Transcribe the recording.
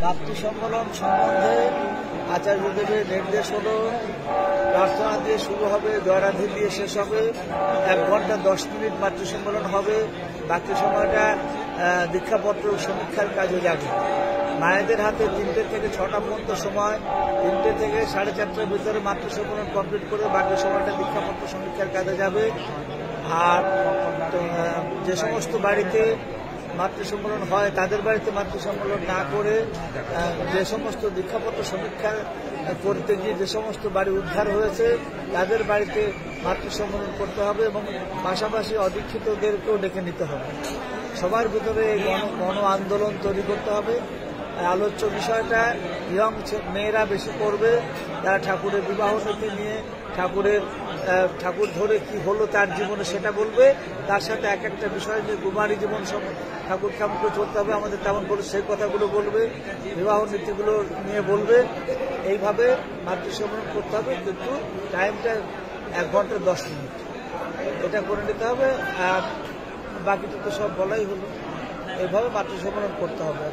রাত্রি সম্মেলন সম্বন্ধে আচার্যদেবের নির্দেশ হলো প্রার্থনা দিয়ে শুরু হবে, জয়রাধি দিয়ে শেষ হবে। 1 ঘন্টা 10 মিনিট মাতৃ সম্মেলন হবে। বাকি সময়টা দীক্ষাপত্র সমীক্ষার কাজে যাবে। মায়েদের হাতে 3টে থেকে 6টা পর্যন্ত সময়, 3টে থেকে 4:30টার ভিতরে মাতৃ সম্মেলন কমপ্লিট করে বাকি সময়টা দীক্ষাপত্র সমীক্ষার কাজে যাবে। আর যে সমস্ত বাড়িতে মাতৃ সম্মেলন হয় তাদের বাড়িতে মাতৃ সম্মেলন না করে যে সমস্ত দীক্ষাপত্র সমীক্ষা করতে গিয়ে যে সমস্ত বাড়ি উদ্ধার হয়েছে তাদের বাড়িতে মাতৃ সম্মেলন করতে হবে এবং পাশাপাশি অদীক্ষিতদেরকেও ডেকে নিতে হবে। সবার ভিতরে গণ আন্দোলন তৈরি করতে হবে। আলোচ্য বিষয়টা ইয়ং মেয়েরা বেশি করবে, তারা ঠাকুরের বিবাহ নীতি নিয়ে ঠাকুর ধরে কি হলো তার জীবনে সেটা বলবে। তার সাথে এক একটা বিষয় যে কুমারী জীবন ঠাকুর কেমন করে চলতে হবে আমাদের তেমন করে সেই কথাগুলো বলবে, বিবাহ নীতিগুলো নিয়ে বলবে। এইভাবে মাতৃ সম্মেলন করতে হবে, কিন্তু টাইমটা 1 ঘন্টা 10 মিনিট এটা করে নিতে হবে। আর বাকিটা তো সব বলাই হলো। এইভাবে মাতৃ সম্মেলন করতে হবে।